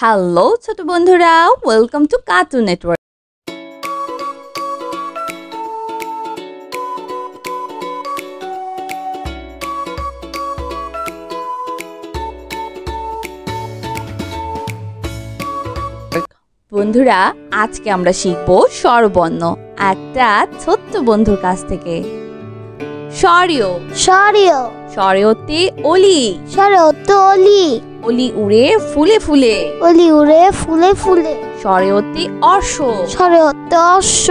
Hello ছোট বন্ধুরা, welcome to cartoon network. বন্ধুরা, আজকে আমরা শিখব স্বরবর্ণ একটা ছোট্ট বন্ধুর কাছ থেকে। স্বরীয় স্বরীয় স্বরীয়তে অলি স্বরতে অলি অলি উড়ে ফুলে ফুলে অলি উড়ে ফুলে ফুলে স্বরীয়তে অর্শ স্বরতে অশ্ব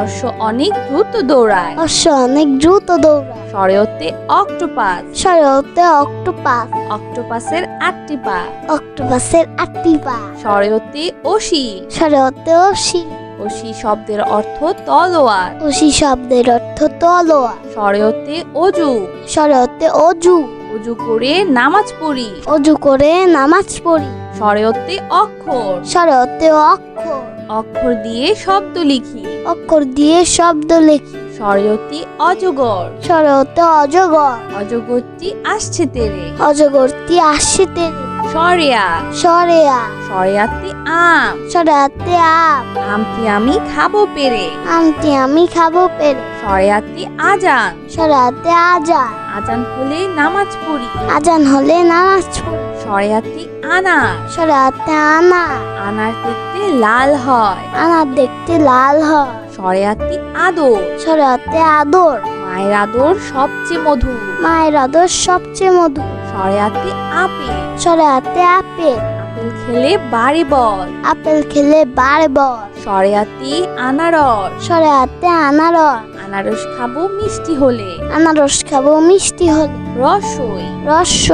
অর্শ অনেক দ্রুত দৌড়ায় অশ্ব অনেক দ্রুত দৌড়ায় স্বরীয়তে অক্টোপাস স্বরতে অক্টোপাস অক্টোপাসের 8টি পা অক্টোপাসের 8টি পা স্বরীয়তে অসি স্বরতে অসি অসি শব্দের অর্থ তলোয়ার অসি শব্দের অর্থ তলোয়ার স্বরীয়তে অজু স্বরতে অজু অজু করে নামাজ পড়ি অজু করে নামাজ পড়ি স্বরীয়তে অক্ষর স্বরতে অক্ষর অক্ষর দিয়ে শব্দ লিখি অক্ষর দিয়ে শব্দ লেখি স্বরীয়তে অজগর স্বরতে অজগর অজগরটি আসছে তেরে অজগরটি আসছে তেরে সরেয়া সরেয়া সরেয়াতে আম সরাতে আম আমটি আমি খাবো পেরে আমটি আমি খাবো পেরে সরেয়াতে আজান সরাতে আজান আজান হলে নামাজ পড়ি আজান হলে নামাজ পড়ি সরেয়াতে আনার সরাতে আনা আনার দেখতে লাল হয় আনার দেখতে লাল হয় সরেয়াতে আদর সরাতে আদর মায়ের আদর সবচেয়ে মধুর মায়ের আদর সবচেয়ে মধুর সরেয়াতে আপেল সরাতে আপেল আপেল খেলে বাড়ে বল আপেল খেলে বাড়ে বল সরেয়াতে আনারস সরাতে আনারস আনারস খাবো মিষ্টি হলে আনারস খাবো মিষ্টি হলে রসই রস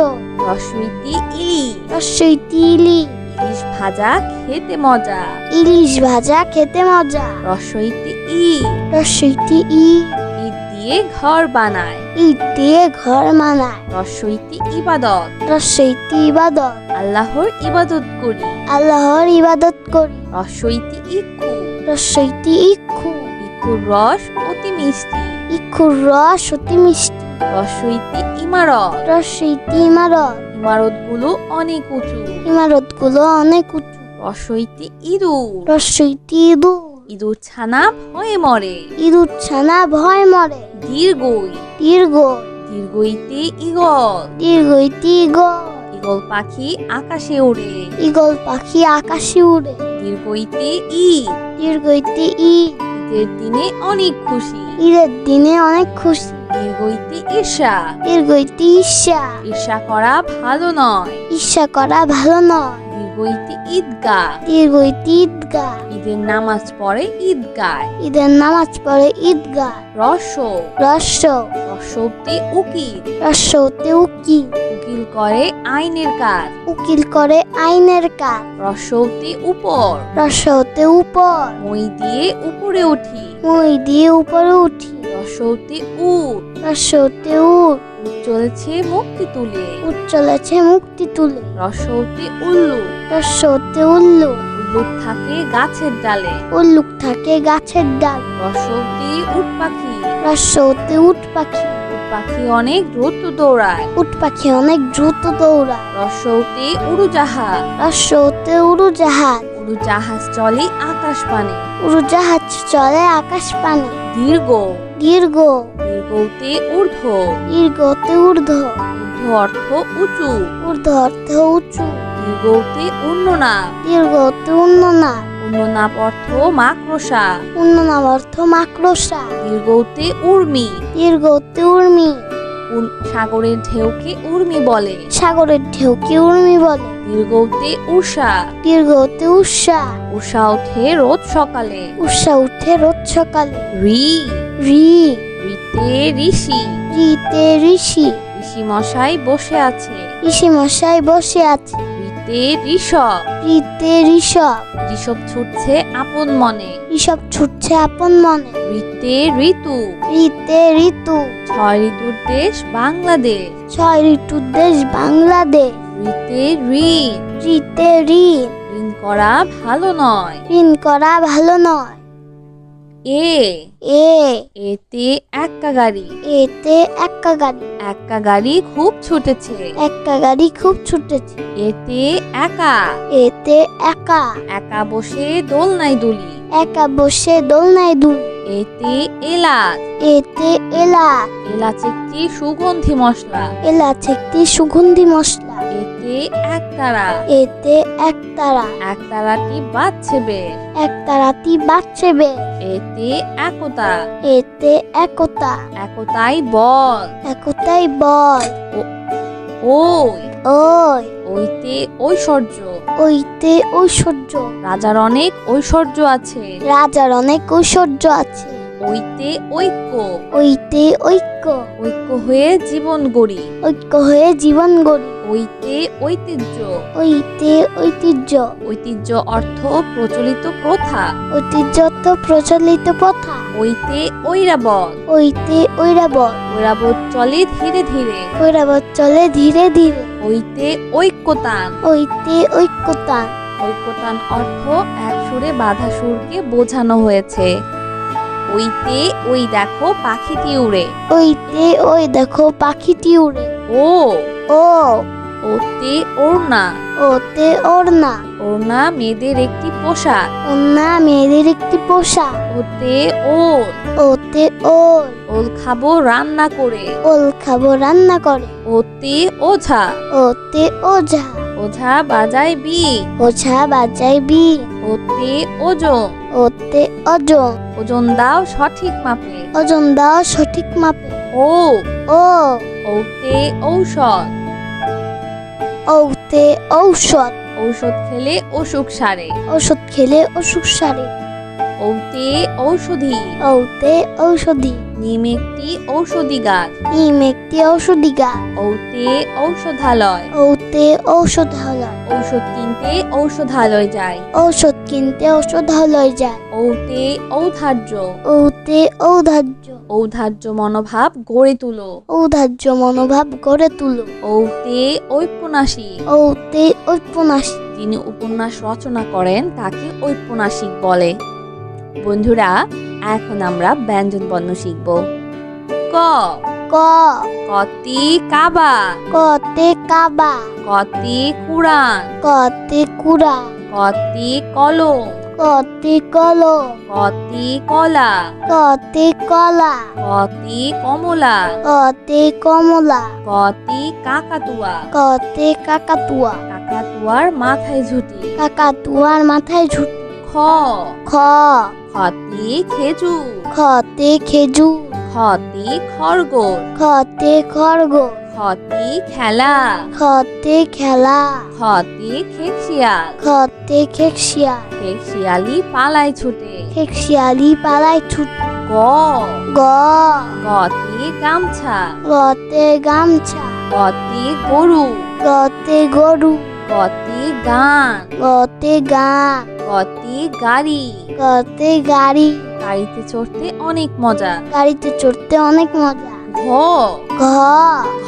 রসইতে ইলিশ রসইতে ইলিশ ইলিশ ভাজা খেতে মজা ইলিশ ভাজা খেতে মজা রসইতে ইট রসইতে ইট ইট দিয়ে ঘর বানায় ইট দিয়ে ঘর মানায় রসইতে ইবাদত রসইতে ইবাদত আল্লাহর ইবাদত করি আল্লাহর ইবাদত করি রসইতে ইক্ষু রসইতে ইক্ষু ইক্ষুর রস অতি মিষ্টি ইক্ষুর রস অতি মিষ্টি রসইতে ইমারত রসইতে ইমারত ইমারতগুলো অনেক উঁচু ইমারতগুলো অনেক উঁচু রসইতে ইঁদুর রসইতে ইঁদুর ইঁদুর ছানা ভয়ে মরে ইঁদুর ছানা ভয় মরে দীর্ঘই দীর্ঘ দীর্ঘইতে ঈগল দীর্ঘইতে ইগল ঈগল পাখি আকাশে ওড়ে ইগল পাখি আকাশে উড়ে দীর্ঘইতে ঈদ দীর্ঘইতে ঈদ ঈদের দিনে অনেক খুশি ঈদের দিনে অনেক খুশি দীর্ঘইতে ঈর্ষা দীর্ঘইতে ঈর্ষা ঈর্ষা করা ভালো নয় ঈর্ষা করা ভালো নয় দীর্ঘইতে ঈদগাহ দীর্ঘইতে ঈদগাহ ঈদের নামাজ পড়ে ঈদগায় ঈদের নামাজ পড়ে ঈদগাহ রস রস্য রসবতে উকিল রস্যতে উকিল উকিল করে আইনের কাজ উকিল করে আইনের কাজ রসবতে উপর রস্যতে উপর মই দিয়ে উপরে উঠি মই দিয়ে উপরে উঠি রসবতে উট রস্যতে উঠ উট চলেছে মুক্তি তুলে উঠ চলেছে মুক্তি তুলে রসবতে উল্লু রস্যতে উল্লু উল্লুক থাকে গাছের ডালে উল্লুক থাকে গাছের ডাল রসবতে উট পাখি রস্যতে উট পাখি উট পাখি অনেক দ্রুত দৌড়ায় উট পাখি অনেক দ্রুত দৌড়ায় রসবতে উড়োজাহাজ রস্যতে উড়োজাহাজ উড়োজাহাজ চলে আকাশ পানে উড়োজাহাজ চলে আকাশ পানে দীর্ঘ দীর্ঘ দীর্ঘতে ঊর্ধ্ব দীর্ঘতে ঊর্ধ্ব ঊর্ধ্ব অর্থ উঁচু ঊর্ধ্ব অর্থ উঁচু দীর্ঘতে উন্ননাপ দীর্ঘতে উন্ননাপ উন্ননাপ অর্থ মাকড়সা উন্ননাপ অর্থ মাকড়সা দীর্ঘতে উর্মি দীর্ঘতে উর্মি সাগরের ঢেউকে উর্মি বলে সাগরের ঢেউকে উর্মি বলে দীর্ঘতে উষা দীর্ঘতে উষা উষা ওঠে রোজ সকালে উষা উঠে রোজ সকালে রি রি ঋতে ঋষি রিতে ঋষি ঋষি মশাই বসে আছে ঋষি মশাই বসে আছে ঋতে ঋষভ রিতে ঋষভ ঋষভ ছুটছে আপন মনে ঋষভ ছুটছে আপন মনে ঋতে ঋতু ঋতে ঋতু 6 ঋতুর দেশ বাংলাদেশ 6 ঋতুর দেশ বাংলাদেশ ঋতে ঋণ ঋতে ঋণ ঋণ করা ভালো নয় ঋণ করা ভালো নয়। এ এ এতে এক্কা গাড়ি। এতে এক্কা গাড়ি। এক্কা গাড়ি খুব ছুটেছে। এক্কা গাড়ি খুব ছুটেছে। এতে একা এতে একা একা বসে দোলনায় দুলি। একা বসে দোলনায় দুলি। এতে এলাচ এতে এলাচ এলাচ একটি সুগন্ধি মশলা। এলাচ একটি সুগন্ধি মশলা। এতে একতারা এতে একতারা একতারাটি বাজছে বেশ। একতারাটি বাজছে বেশ। এতে একতা এতে একতা একতাই বল। একতাই বল। ওই ওই ওইতে ঐশ্বর্য ওইতে ঐশ্বর্য। রাজার অনেক ঐশ্বর্য আছে। রাজার অনেক ঐশ্বর্য আছে। ওইতে ঐক্য ওইতে ঐক্য ঐক্য হয়ে জীবন গড়ি। ঐক্য হয়ে জীবন গড়ি। ওইতে ঐতিহ্য ওইতে ঐতিহ্য ঐতিহ্য অর্থ প্রচলিত প্রথা। ঐতিহ্য তো প্রচলিত প্রথা। ওইতে ঐরাবত ওইতে ঐরাবত ঐরাবত চলে ধীরে ধীরে। ঐরাবত চলে ধীরে ধীরে। ওইতে ঐক্যতান ওইতে ঐক্যতান ঐক্যতান অর্থ এক সুরে বাঁধা সুরকে বোঝানো হয়েছে। ওইতে ওই দেখো পাখিটি উড়ে। ওইতে ওই দেখো পাখিটি উড়ে। ও ও ওতে ওড়না ওতে ওড়না ওড়না মেয়েদের একটি পোশাক। ওড়না মেয়েদের একটি পোশাক। ওতে ওল ওতে ওল ওল খাবো রান্না করে। ওল খাবো রান্না করে। ওতে ওঝা ওতে ওঝা ওঝা বাজায় বিন। ওঝা বাজায় বিন। ওতে ওজন ওতে ওজন ওজন দাও সঠিক মাপে। ওজন দাও সঠিক মাপে। ও ও ওতে ঔষধ ওতে ঔষধ ঔষধ খেলে অসুখ সারে। ওষুধ খেলে অসুখ সারে। ওতে ঔষধি ওতে ঔষধি নিম একটি ঔষধি গাছ। নিম একটি ঔষধি গাছ। ওতে ঔষধালয় ওতে ঔষধালয় ঔষধ কিনতে ঔষধালয় যায়। ঔষধ কিনতে ঔষধালয় যায়। ওতে ঔদার্য ওতে ঔদার্য ঔদার্য মনোভাব গড়ে তুলো। ঔদার্য মনোভাব গড়ে তুলো। ওতে ঔপন্যাসিক ওতে ঔপন্যাসিক যিনি উপন্যাস রচনা করেন তাকে ঔপন্যাসিক বলে। বন্ধুরা, এখন আমরা ব্যঞ্জন বর্ণ শিখব। ক ক কতি কাবা কতে কাবা কতি কুরআন কতে কুরা কতি কলম কতে কলম কতি কলা কতে কলা কতি কমলা কতে কমলা কতি কাকাতুয়া কতে কাকাতুয়া কাকাতুয়ার মাথায় ঝুটি। কাকাতুয়ার মাথায় ঝুটি। খ খ খতি খেজুর খতে খেজুর খতি খরগোশ খতে খরগোশ খতি খেলা খতে খেলা খতি খেকশিয়াল খতে খেকশিয়াল খেকশিয়ালি পালায় ছুটে। খেকশিয়ালি পালায় ছুটে। গ গ গতি গামছা গতে গামছা গতি গরু গতে গরু গতি গান গতে গান গতি গাড়ি গতে গাড়ি গাড়িতে চড়তে অনেক মজা। গাড়িতে চড়তে অনেক মজা। ঘ ঘ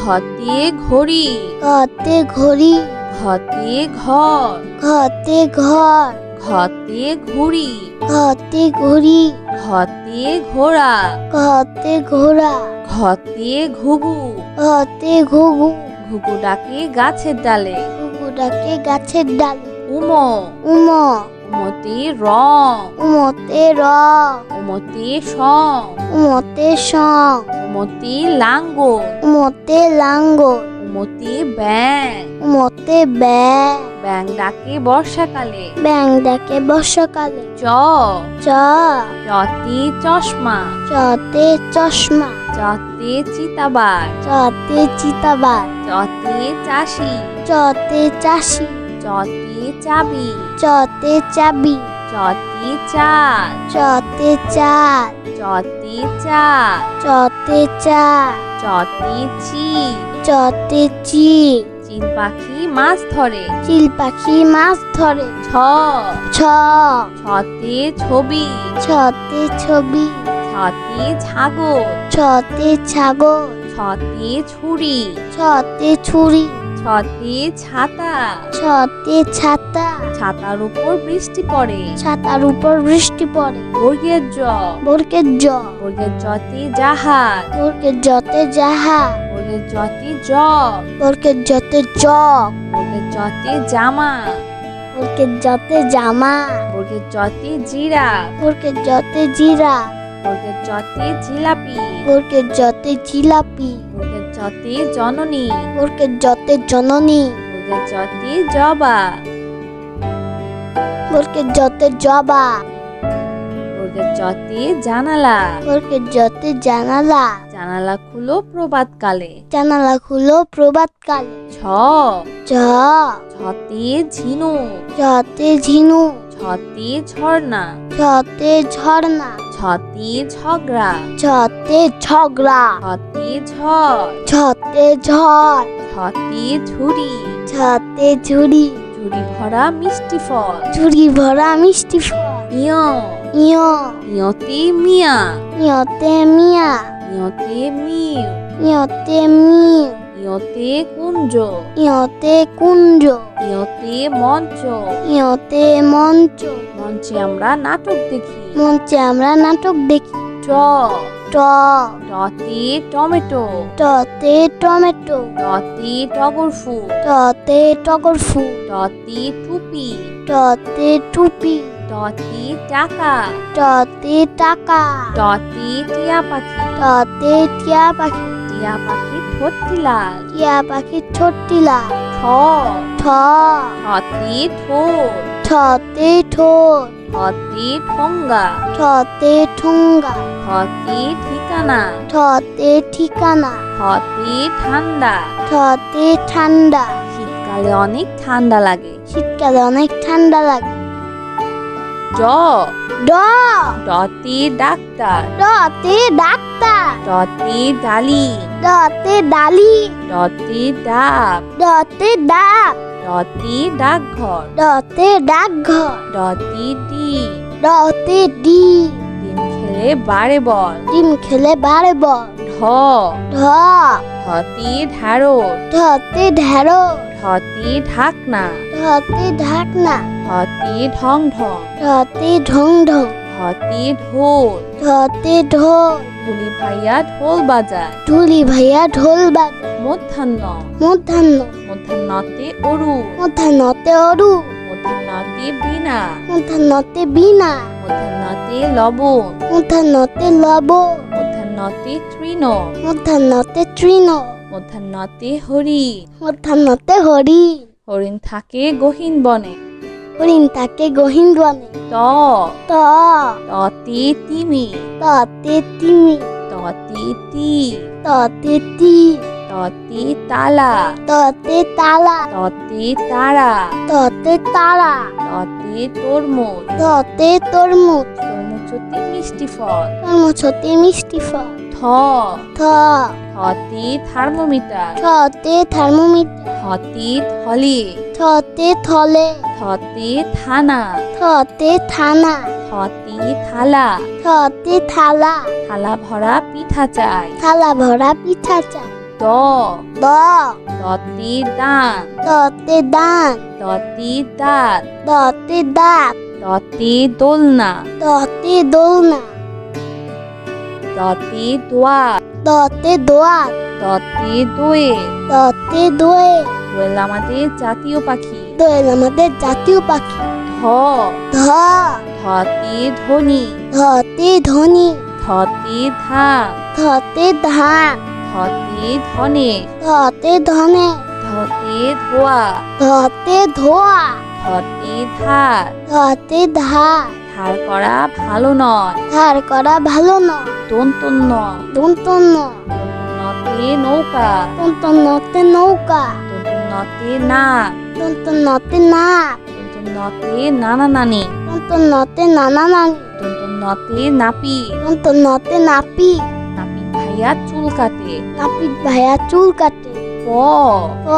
ঘতে ঘড়ি ঘতে ঘড়ি ঘতে ঘর ঘতে ঘর ঘতে ঘুড়ি ঘতে ঘড়ি ঘতে ঘোড়া ঘতে ঘোড়া ঘতে ঘুঘু ঘতে ঘুঘু ঘুঘু ডাকে গাছের ডালে। ঘুঘু ডাকে গাছের ডালে। উম উম উমতে রং উমতে র উমতে সং উমতে সং উমতে লাঙ্গল উমতে লাঙ্গল উমতে ব্যাং উমতে ব্যাং ব্যাং ডাকে বর্ষাকালে। ব্যাং ডাকে বর্ষাকালে। চ চ চতে চশমা চতে চশমা চতে চিতাবার চতে চিতাবার চতে চাষি চতে চাষি চতে চাবি চতে চাবি চতে চাল চতে চাল চতে চাল চতে চাল চতে চিল চতে চিল চিল পাখি মাছ ধরে। চিল পাখি মাছ ধরে। ছ ছ ছতে ছবি ছতে ছবি ছতে ছাগল ছতে ছাগল ছতে ছুরি ছতে ছুরি ছতে ছাতা, ছতে ছাতা, ছাতার উপর বৃষ্টি পড়ে। ছাতার উপর বৃষ্টি পড়ে। বর্গের জ, বর্গের জ, বর্গের জতে জাহাজ, বর্গের জতে জাহাজ, বর্গের জতে জগ, বর্গের জতে জগ, বর্গের জতে জামা, বর্গের জতে জামা, বর্গের জতে জিরাফ, বর্গের জতে জিরা, বর্গের জতে জিলাপি, বর্গের জতে জিলাপি, বর্গের জতে জননী, বর্গের জতে জননী, বর্গের জতে জবা, বর্গের জতে জবা, বর্গের জতে জানালা, বর্গের জতে জানালা, জানালা খুলো প্রভাতকালে। জানালা খুলো প্রভাতকালে। ছ, জ, ছতে ঝিনুক, জতে ঝিনুক, ছতে ঝর্ণা, ছতে ঝর্ণা, ছতে ঝগড়া, ছতে ঝগড়া, ছতে ঝড়, ছতে ঝড়, ছতে ঝুড়ি, ছতে ঝুড়ি, ঝুড়ি ভরা মিষ্টি ফল। ঝুড়ি ভরা মিষ্টি ফল। ইয়, ইয়, ইয়তে মিয়া, ইয়তে মিয়া, ইয়তে মিউ, ইয়তে মিউ, ইয়তে কুঞ্জ, ইয়তে কুঞ্জ, ইয়তে মঞ্চ, ইয়তে মঞ্চ, মঞ্চে আমরা নাটক দেখি। মঞ্চে আমরা নাটক দেখি। ট, ট, টতে টমেটো, টতে টমেটো, টতে টগর ফুল, টতে টগর ফুল, টতে টুপি, টতে টুপি, টতে টাকা, টতে টাকা, টতে টিয়া পাখি, টতে টিয়া পাখি, টিয়া পাখি ঠোঁটটি লাল। টিয়া পাখি ছোট্টি লাল। ঠ, ঠ, ঠতে ঠোঁট, ঠতে ঠোঁট, ঠতে ঠোঙ্গা, ঠতে ঠুঙ্গা, ঠতে ঠিকানা, ঠতে ঠিকানা, ঠতে ঠান্ডা। ঠতে ঠান্ডা। শীতকালে অনেক ঠান্ডা লাগে। শীতকালে অনেক ঠান্ডা লাগে। ড, ড, ডতে ডাক্তার, ডতে ডাক্তার, ডতে ডালি, ডতে ডালি, ডতে ডাব, ডতে ডাক, ডতে ডাকঘর, ডতে ডাকঘর, ডতে ডিম, ডতে ডি, ডিম খেলে বাড়ে বল। ডিম খেলে বাড়ে বল। ঢ, ঢ, ঢতে ঢাড়স, ঢতে ঢেঁড়স, ঢতে ঢাকনা, ঢতে ঢাকনা, ঢতে ঢং ঢং, ঢতে ঢং ঢং, ঢতে ঢোল, ঢতে ঢোল, ধুলি ভাইয়া ঢোল বাজায়। ঢুলি ভাইয়া ঢোল বাজায়। মধ্যাহ্ন, মধ্যাহ্ন, মধ্যাহ্নতে অরু, মধ্যাহ্নতে অরু, মধ্যাহ্নতে বীণা, মধ্যাহ্নতে বীণা, মধ্যাহ্নতে লবণ, মধ্যাহ্নতে লবণ, মধ্যাহ্নতে তৃণ, মধ্যাহ্নতে তৃণ, মধ্যাহ্নতে হরি, মধ্যাহ্নতে হরিণ, হরিণ থাকে গহীন বনে। হরিণ থাকে গহীন বনে। ত, ত, ততে তিমি, ততে তিমি, ততে তি, ততে তি, ততে তালা, ততে তালা, ততে তারা, ততে তারা, ততে তরমুজ, ততে তরমুজ, তরমুজ হতে মিষ্টি ফল। তরমুজ হতে মিষ্টি ফল। থ, থ, থতে থার্মোমিটার, থতে থার্মোমিটার, থতে থলে, থতে থলে, থতে থানা, থতে থানা, থতে থালা, থতে থালা, থালা ভরা পিঠা চাই। থালা ভরা পিঠা চাই। দ, দ, দতে দান, দতে দান, দতে দাঁত, দতে দাঁত, দতে দোলনা, দতে দোলনা, দতে দোয়াত, দতে দোয়াত, দতে দোয়েল। দতে দোয়েল। দোয়েল আমাদের জাতীয় পাখি। দোয়েল আমাদের জাতীয় পাখি। ধ, ধ, ধতে ধনী, ধতে ধনী, ধতে ধান, ধতে ধান, ধতে ধনে, ধতে ধনে, ধতে ধোয়া, ধতে ধোয়া, ধতে ধার। ধতে ধার। ধার করা ভালো নয়। ধার করা ভালো নয়। দন্তন্য, দন্তন্য, নতে নৌকা, দন্তন্যতে নৌকা, দন্তন্যতে নাক, দন্তন্যতে নাক, দন্তন্যতে নানা নানি, দন্তন্যতে নানা নানি, দন্তন্যতে নাপি, দন্তন্যতে নাপি, নাপিত ভাইয়া চুল কাটে। নাপিত ভাইয়া চুল কাটে। প, প,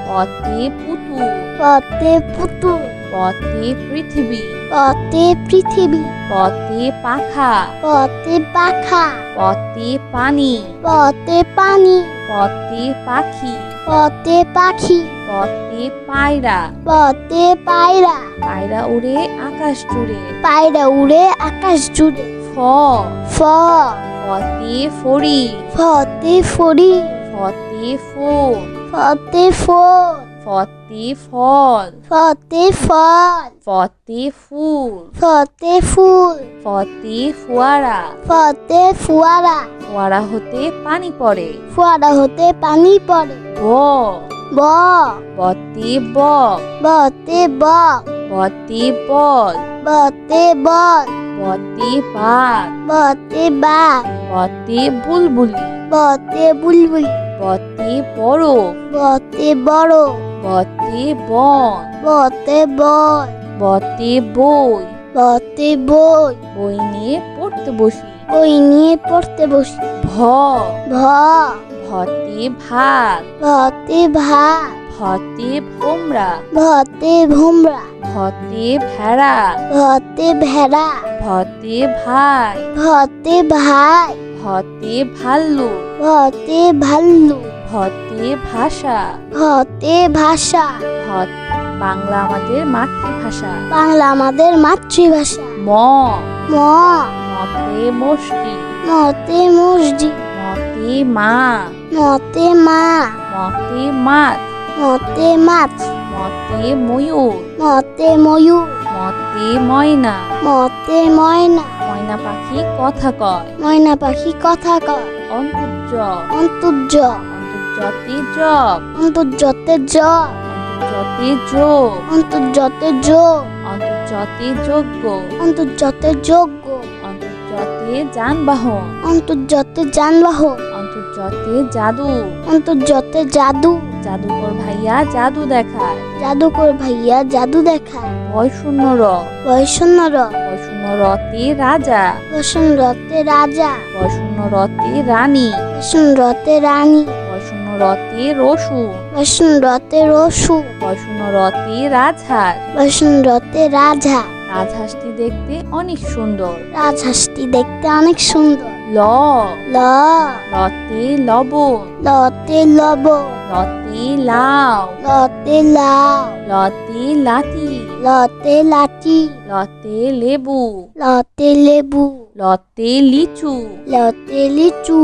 পতে পুতুল, পতে পুতুল, পতে পৃথিবী, পতে পৃথিবী, পতে পাখা, পতে পাখা, পতে পানি, পতে পানি, পতে পাখি, পতে পাখি পতে পায়রা পতে পায়রা পায়রা উড়ে আকাশ জুড়ে পায়রা উড়ে আকাশ জুড়ে ফ ফ ফতে ফড়ি ফতে ফড়ি ফতে ফোল ফতে ফল ফতে ফল ফতে ফল ফতে ফুল ফতে ফুল ফতে ফোয়ারা ফতে ফুয়ারা ফোয়ারা হতে পানি পড়ে ফুয়ারা হতে পানি পড়ে ব ব বতে বক বতে বক বতে বল বতে বল বতে বাঘ বতে বাঘ বতে বুলবুলি বতে বুলবুলি বতে বরফ বতে বড় বতে বন বতে বল বতে বই বতে বই বই নিয়ে পড়তে বসি বই নিয়ে পড়তে বসি ভ ভ ভতে ভাত ভতে ভাত ভতে ভোমরা ভতে ভোমরা ভতে ভেড়া ভতে ভেড়া ভতে ভাই ভতে ভাই ভতে ভাল্লুক ভতে ভাল্লু ভতে ভাষা ভতে ভাষা ভত বাংলা আমাদের মাতৃভাষা বাংলা আমাদের মাতৃভাষা ম ম মতে মসজিদ মতে মসজিদ মতে মা মতে মা মতে মাছ মতে মাছ মতে ময়ূর মতে ময়ূর মতে ময়না মতে ময়না ময়না পাখি কথা কয় ময়না পাখি কথা কয় অন্তর্য অন্তর্য অন্তর্জতে জব অন্তর্জতে জগ অন্তর্জতে যোগ অন্তর্জতে যোগ অন্তর্জতে যজ্ঞ অন্তর্জতে যোগ্য অন্তর্জতে যানবাহন অন্তর্জতে যানবাহন অন্তর্জতে জাদু অন্তর্জতে জাদু জাদুকর ভাইয়া জাদু দেখায় জাদুকর ভাইয়া জাদু দেখায় ভয় শূন্য র বয়সন্ন র ভয় শূন্য রতে রাজা বসন রতে রাজা ভয় শূন্য রতে রানী বসন রতে রানী ভয় শূন্য রতে রসুন বসন রতে রসু ভয় শূন্য রতে রাজহাঁস বসন রতে রাজা রাজহাঁসটি দেখতে অনেক সুন্দর রাজহাঁসটি দেখতে অনেক সুন্দর ল ল লতে লবণ লতে লব লতে লাউ লতে লাউ লতে লাতি লতে লাঠি লতে লেবু লতে লেবু লতে লিচু লতে লিচু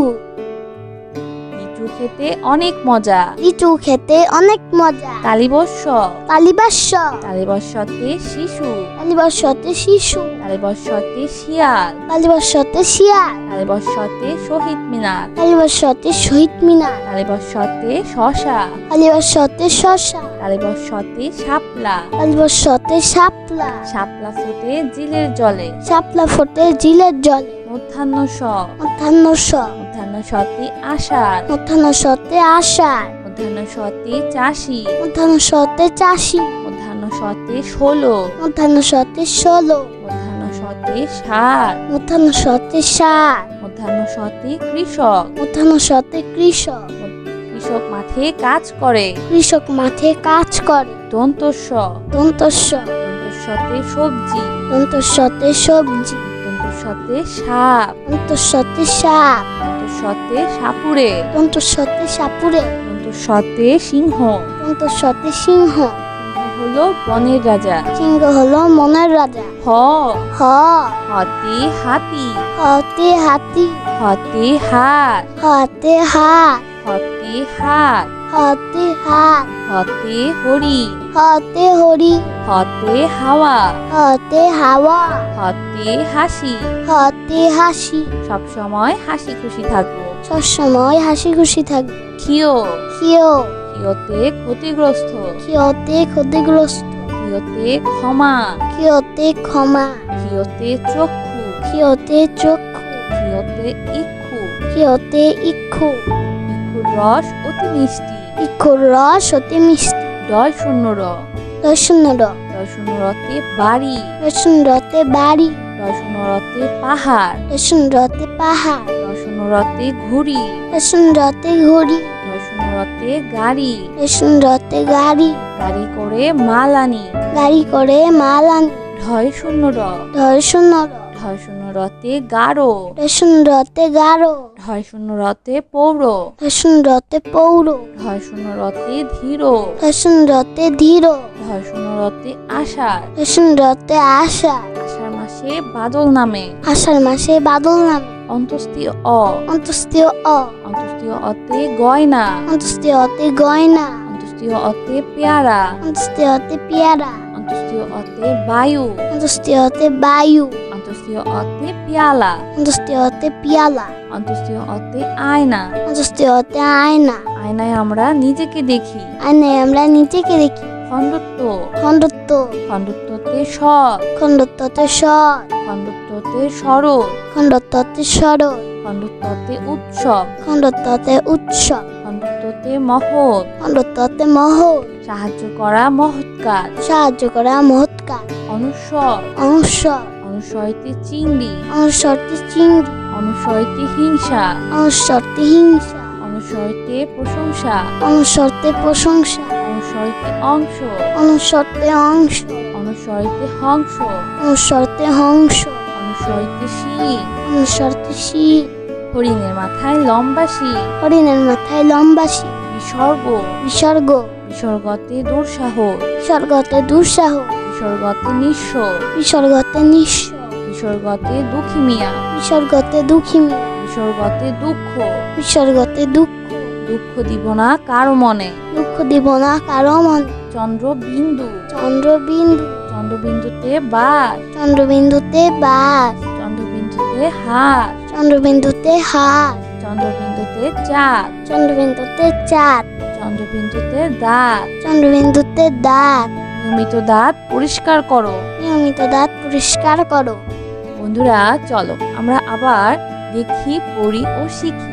লিচু খেতে অনেক মজা লিচু খেতে অনেক মজা তালিবস্য তালিবাস্য তালিবস্যতে শিশু তালিবাস্যতে শিশু তালিবস্যতে শিয়াল তালিবাস্যতে শিয়াল তালিবস্যতে শহীদ মিনার তালিবাস্যতে শহীদ মিনার তালিবস্যতে শশা তালিবাস্যতে শশা তালিবস্যতে শাপলা তালিবাস্যতে শাপলা শাপলা ফুটে জিলের জলে শাপলা ফোটে জিলের জলে মধ্যাহ্ন স মধ্যাহ্ন স মধ্যাহ্ন সতে আষাঢ় মধ্যাহ্ন সতে আষাঢ় মধ্যাহ্ন সতে চাষি মধ্যাহ্ন সতে চাষি মধ্যাহ্ন সতে ষোলো মধ্যাহ্ন সতে ষোলো মধ্যাহ্ন সতে ষাট মধ্যাহ্ন সতে ষাট মধ্যাহ্ন সতে কৃষক মধ্যাহ্ন সতে কৃষক কৃষক মাঠে কাজ করে কৃষক মাঠে কাজ করে দন্তস্ব দন্তস্ব দন্তস্বতে সবজি দন্তস্বতে সবজি দন্তস্বতে সাপ দন্তস্বতে সাপ দন্তস্বতে সাপুড়ে দন্তস্বতে সাপুরে দন্তস্বতে সিংহ দন্তস্বতে সিংহ সিংহ হলো বনের রাজা সিংহ হলো মনের রাজা হ হ হতে হাতি হতে হাতি হতে হাত হতে হাত হতে হাত হতে হাত হতে হরিণ হতে হরি হতে হাওয়া হতে হাওয়া হতে হাসি হতে হাসি সবসময় হাসি খুশি থাকবো সবসময় হাসি খুশি থাকবে ক্ষিয় ক্ষিয় ক্ষিয়তে ক্ষতিগ্রস্ত ক্ষিয়তে ক্ষতিগ্রস্ত ক্ষিয়তে ক্ষমা ক্ষিয়তে ক্ষমা ক্ষিয়তে চক্ষু ক্ষিয়তে চক্ষু ক্ষিয়তে ইক্ষু ক্ষিয়তে ইক্ষু ইক্ষুর রস অতি মিষ্টি ইক্ষুর রস অতি মিষ্টি ডয় শূন্য র দর্শন র ডয় শূন্য রতে বাড়ি দর্শন রতে বাড়ি ডয় শূন্য রতে পাহাড় দর্শন রতে পাহাড় ডয় শূন্য রতে ঘুড়ি দর্শন রতে ঘড়ি ডয় শূন্য রতে গাড়ি দর্শন রতে গাড়ি গাড়ি করে মাল আনি গাড়ি করে মাল আনি ঢয় শূন্য র দর্শন র ঢয় শূন্য রতে গাঢ়। শূন্য রতে গাঢ়। ঢয় শূন্য রতে পৌর। শূন্য রতে পৌর। ঢয় শূন্য রতে ধীর। শূন্য রতে ধীর। ঢয় শূন্য রতে আষাঢ়। শূন্য রতে আষাঢ়। আষাঢ় মাসে বাদল নামে। আষাঢ় মাসে বাদল নামে। অন্তস্তীয় অ। অন্তস্তীয় অ। অন্তস্তীয় অতে গয়না। অন্তস্তীয় অতে গয়না। অন্তস্তীয় অতে পেয়ারা। অন্তস্তীয় অতে পেয়ারা। অন্তস্তীয় অতে বায়ু। অন্তস্তীয় অতে বায়ু। অন্তস্তীয় অতে পেয়ালা। অন্তস্তীয় অতে পিয়ালা। অন্তস্তীয় অতে আয়না। অন্তস্তীয় অতে আয়না। আয়নায় আমরা নিজেকে দেখি। আয়নায় আমরা নিজেকে দেখি। খণ্ডত্ব। খণ্ডত্ব। খণ্ডত্বতে সৎ। খণ্ডত্বতে সৎ। খণ্ডত্বতে সরল। খণ্ডত্বতে সরল। খণ্ডত্বতে উৎসব। খণ্ডত্বতে উৎসব। খণ্ডত্বতে মহৎ। খণ্ডত্বতে মহৎ। সাহায্য করা মহৎ কাজ। সাহায্য করা মহৎ কাজ। অনুস্বর। অনুস্বর। অনুস্বরতে চিংড়ি। অনুস্বরতে চিংড়ি। অনুস্বরতে হিংসা। অনুস্বরতে হিংসা। অনুস্বরতে প্রশংসা। অনুস্বরতে প্রশংসা। অনুস্বরতে অংশ। অনুস্বরতে অংশ। অনুস্বরতে হংস। অনুস্বরতে হংস। অনুস্বরতে শিং। অনুস্বরতে শিং। হরিণের মাথায় লম্বা শিং। হরিণের মাথায় লম্বা শিং। বিসর্গ। বিসর্গ। বিসর্গতে দুঃসাহ। বিসর্গতে দুঃসাহ। বিসর্গতে নিঃস্ব। বিসর্গতে নিঃস্ব। বিসর্গতে দুঃখী মিয়া। বিসর্গতে দুঃখী মিয়া। বিসর্গতে দুঃখ। বিসর্গতে দুঃখ। দুঃখ দিব না কারো মনে। দুঃখ দিব না কারো মনে। চন্দ্রবিন্দু। চন্দ্রবিন্দু। চন্দ্রবিন্দুতে বাস। চন্দ্রবিন্দুতে বাস। চন্দ্রবিন্দুতে হাত। চন্দ্রবিন্দুতে হাত। চন্দ্রবিন্দুতে চাঁদ। চন্দ্রবিন্দুতে চাঁদ। চন্দ্রবিন্দুতে দাঁত। চন্দ্রবিন্দুতে দাঁত। নিয়মিত দাঁত পরিষ্কার করো। নিয়মিত দাঁত পরিষ্কার করো। বন্ধুরা চলো আমরা আবার দেখি, পড়ি ও শিখি।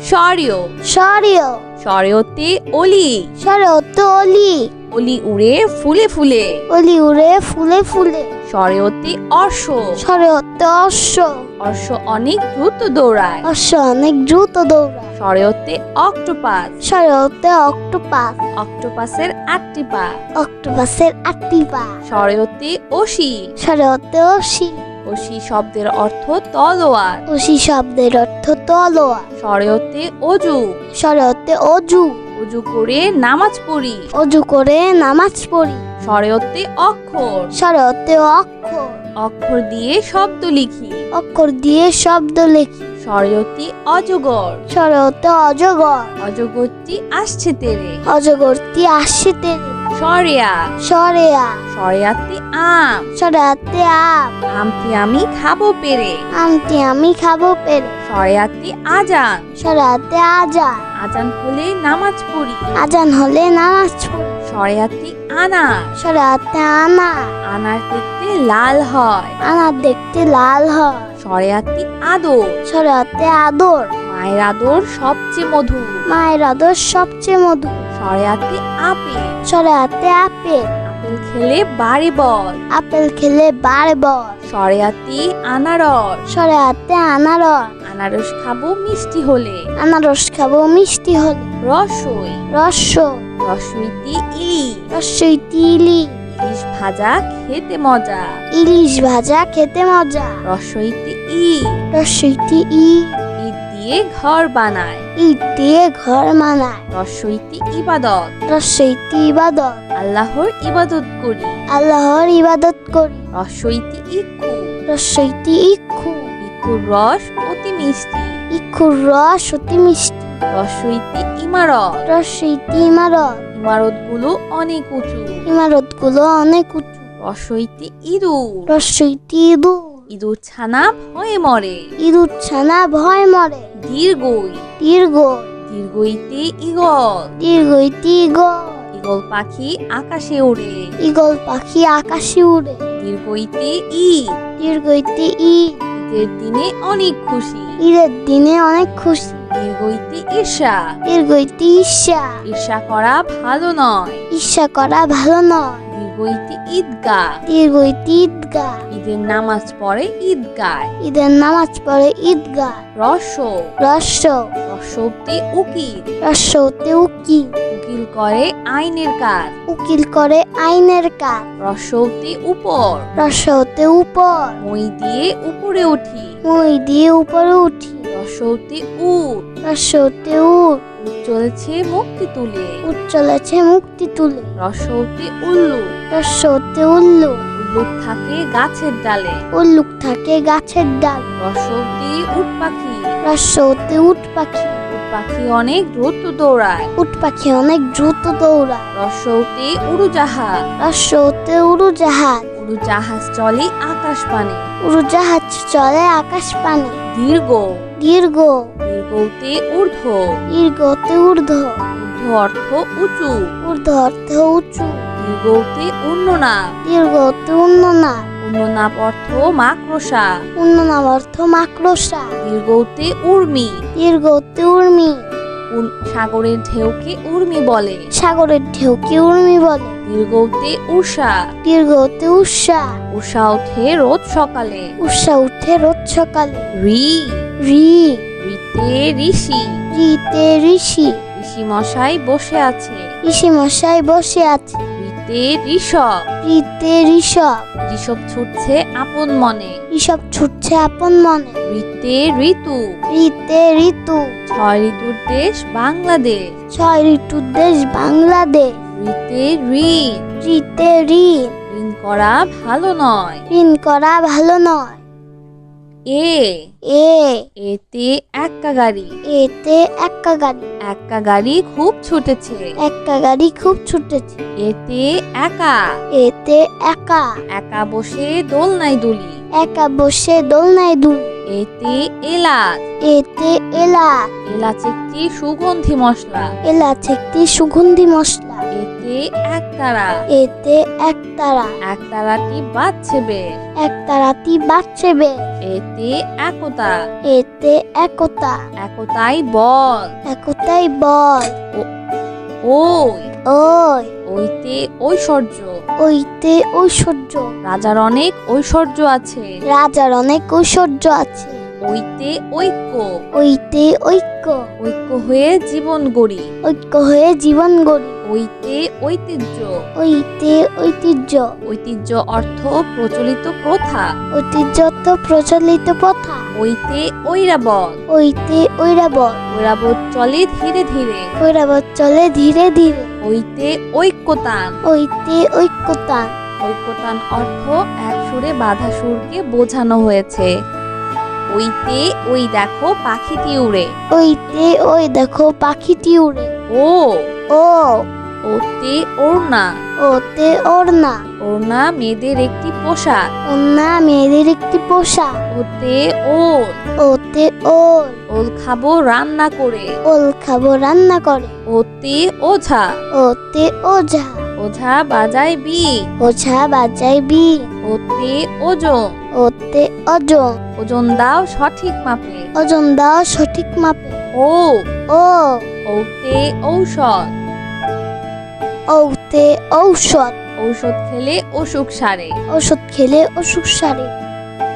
স্বরীয়। স্বরীয়। স্বরেয়তে অলি। স্বরেয়তে অলি। অলি উড়ে ফুলে ফুলে। অলি উড়ে ফুলে ফুলে। স্বরেয়তে অর্শ। স্বরেয়তে অশ্ব। অর্শ অনেক দ্রুত দৌড়ায়। অশ্ব অনেক দ্রুত দৌড়ায়। স্বরেয়তে অক্টোপাস। স্বরেয়তে অক্টোপাস। অক্টোপাসের 8টি পা। অক্টোপাসের 8টি পা। স্বরেয়তে অসি। স্বরেয়তে অসি। অসি শব্দের অর্থ তলোয়ার। অসি শব্দের অর্থ তলোয়ার। স্বরেয়তে অজু। স্বরেয়তে অজু। অজু করে নামাজ পড়ি। অজু করে নামাজ পড়ি। স্বরেয়তে অক্ষর। স্বরেয়তে অক্ষর। অক্ষর দিয়ে শব্দ লিখি। অক্ষর দিয়ে শব্দ লেখি। স্বরেয়তে অজগর। স্বরেয়তে অজগর। অজগরটি আসছে তেরে। অজগরটি আসছে তেরে। সরেয়া। সরেয়া। সরেয়াতে আম। সরেয়াতে আম। আমটি আমি খাবো পেরে। আমটি আমি খাবো পেরে। সরেয়াতে আজান। সরেয়াতে আজান। আজান হলে নামাজ পড়ি। আজান হলে নামাজ পড়ি। সরেয়াতে আনার। সরেয়াতে আনা। আনার দেখতে লাল হয়। আনার দেখতে লাল হয়। সরেয়াতে আদর। সরেয়াতে আদর। মায়ের আদর সবচেয়ে মধুর। মায়ের আদর সবচেয়ে মধুর। সরেয়াতে আপেল। সরেয়াতে আপেল। আপেল খেলে বাড়ে বল। আপেল খেলে বাড়ে বল। সরেয়াতে আনারস। সরেয়াতে আনারস। আনারস খাবো মিষ্টি হলে। আনারস খাবো মিষ্টি হলে। রসই। রসই। রসইতে ইলিশ। রসইতে ইলিশ। ইলিশ ভাজা খেতে মজা। ইলিশ ভাজা খেতে মজা। রসইতে ইট। রসইতে ইট। ইট দিয়ে ঘর বানায়। ইট দিয়ে ঘর বানায়। রসইতে ইবাদত। রসইতে ইবাদত। আল্লাহর ইবাদত করি। আল্লাহর ইবাদত করি। রসইতে ইক্ষু। রসইতে ইক্ষু। ইক্ষুর রস অতি মিষ্টি। ইক্ষুর রস অতি মিষ্টি। রসইতে ইমারত। রসইতে ইমারত। ইমারতগুলো অনেক উঁচু। ইমারতগুলো অনেক উঁচু। রসইতে ইঁদুর। রসইতে ইঁদুর। ইঁদুর ছানা ভয়ে মরে। ইঁদুর ছানা ভয় মরে। দীর্ঘই। দীর্ঘ। দীর্ঘইতে ঈগল। দীর্ঘইতে ঈগল। ঈগল পাখি আকাশে ওড়ে। ঈগল পাখি আকাশে উড়ে। দীর্ঘইতে ঈদ। দীর্ঘইতে ঈদ। ঈদের দিনে অনেক খুশি। ঈদের দিনে অনেক খুশি। দীর্ঘইতে ঈর্ষা। দীর্ঘইতে ঈর্ষা। ঈর্ষা করা ভালো নয়। ঈর্ষা করা ভালো নয়। দীর্ঘ ইতি ঈদগাহ। দীর্ঘ ইতি ঈদগাহ। ঈদের নামাজ পড়ে ঈদগায়। ঈদের নামাজ পড়ে ঈদগাহ। রসও। রস্য। রস্যতে উকিল। রস্যতে উকিল। উকিল করে আইনের কাজ। উকিল করে আইনের কাজ। রস্যতে উপর। রস্যতে উপর। মই দিয়ে উপরে উঠি। মই দিয়ে উপরে উঠি। রস্যতে উট। রস্যতে উঠ। উট চলেছে মুক্তি তুলে। উঠ চলেছে মুক্তি তুলে। রস্যতে উল্লুক। রস্যতে উল্লুক। উল্লুক থাকে গাছের ডালে। উল্লুক থাকে গাছের ডাল। রস্যতে উট পাখি। রস্যতে উট পাখি। উট পাখি অনেক দ্রুত দৌড়ায়। উট পাখি অনেক দ্রুত দৌড়ায়। রস্যতে উড়োজাহাজ। রস্যতে উড়োজাহাজ। উড়োজাহাজ চলে আকাশ পানে। উড়োজাহাজ চলে আকাশ পানে। দীর্ঘ। দীর্ঘ। দীর্ঘতে ঊর্ধ্ব। দীর্ঘতে ঊর্ধ্ব। ঊর্ধ্ব অর্থ উঁচু। ঊর্ধ্ব অর্থ উঁচু। দীর্ঘতে উন্ননাপ। দীর্ঘতে উন্ননাপ। উন্ননাপ অর্থ মাকড়সা। উন্ননাপ অর্থ মাকড়সা। দীর্ঘতে উর্মি। দীর্ঘতে উর্মি। সাগরের ঢেউকে উর্মি বলে। সাগরের ঢেউকে উর্মি বলে। দীর্ঘতে উষা। দীর্ঘতে উষা। উষা ওঠে রোজ সকালে। উষা উঠে রোজ সকালে। রি। রি। ঋতে ঋষি। রিতে ঋষি। ঋষি মশাই বসে আছে। ঋষি মশাই বসে আছে। ঋতে ঋষভ। রিতে ঋষভ। ঋষভ ছুটছে আপন মনে। ঋষভ ছুটছে আপন মনে। ঋতে ঋতু। ঋতে ঋতু। 6 ঋতুর দেশ বাংলাদেশ। 6 ঋতুর দেশ বাংলাদেশ। ঋতে ঋণ। ঋতে ঋণ। ঋণ করা ভালো নয়। ঋণ করা ভালো নয়। এ। এ। এতে এক্কা গাড়ি। এতে এক্কা গাড়ি। এক্কা গাড়ি খুব ছুটেছে। এক্কা গাড়ি খুব ছুটেছে। এতে একা। এতে একা। একা বসে দোলনায় দুলি। একা বসে দোলনায় দুলি। এতে এলাচ। এতে এলাচ। এলাচ একটি সুগন্ধি মশলা। এলাচ একটি সুগন্ধি মশলা। এতে একতারা। এতে একতারা। একতারাটি বাজছে বেশ। একতারাটি বাজছে বেশ। এতে একতা। এতে একতা। একতাই বল। একতাই বল। ওই। ওই। ওইতে ঐশ্বর্য। ওইতে ঐশ্বর্য। রাজার অনেক ঐশ্বর্য আছে। রাজার অনেক ঐশ্বর্য আছে। ওইতে ঐক্য। ওইতে ঐক্য। ঐক্য হয়ে জীবন গড়ি। ঐক্য হয়ে জীবন গড়ি। ওইতে ঐতিহ্য। ওইতে ঐতিহ্য। ঐতিহ্য অর্থ প্রচলিত প্রথা। ঐতিহ্য তো প্রচলিত প্রথা। ওইতে ঐরাবত। ওইতে ঐরাবত। ঐরাবত চলে ধীরে ধীরে। ঐরাবত চলে ধীরে ধীরে। ওইতে ঐক্যতান। ওইতে ঐক্যতান। ঐক্যতান অর্থ এক সুরে বাঁধা সুরকে বোঝানো হয়েছে। ওইতে ওই দেখো পাখিটি উড়ে। ওইতে ওই দেখো পাখিটি উড়ে। ও। ও। ওতে ওড়না। ওতে ওড়না। ওড়না মেয়েদের একটি পোশাক। ওড়না মেয়েদের একটি পোশাক। ওতে ওল। ওতে ওল। ওল খাবো রান্না করে। ওল খাবো রান্না করে। ওতে ওঝা। ওতে ওঝা। ওঝা বাজায় বিন। ওঝা বাজায় বিন। ওতে ওজন। ওতে ওজন। ওজন দাও সঠিক মাপে। ওজন দাও সঠিক মাপে। ও। ও। ওতে ঔষধ। ওতে ঔষধ। ঔষধ খেলে অসুখ সারে। ওষুধ খেলে অসুখ সারে।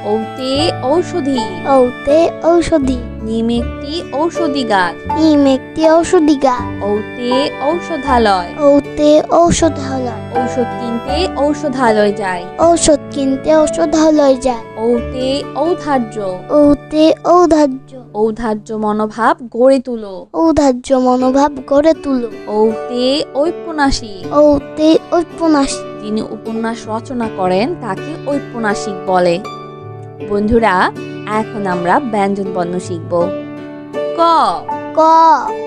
ওতে ঔষধি। ওতে ঔষধি। নিম একটি ঔষধি গাছ। নিম একটি ঔষধি গাছ। ওতে ঔষধালয়। ওতে ঔষধালয়। ঔষধ কিনতে ঔষধালয় যায়। ঔষধ কিনতে ঔষধালয় যায়। ওতে ঔদার্য। ওতে ঔদার্য। ঔদার্য মনোভাব গড়ে তুলো। ঔদার্য মনোভাব গড়ে তুলো। ওতে ঔপন্যাসিক। ওতে ঔপন্যাসিক। যিনি উপন্যাস রচনা করেন তাকে ঔপন্যাসিক বলে। বন্ধুরা, এখন আমরা ব্যঞ্জন বর্ণ শিখব। ক। ক।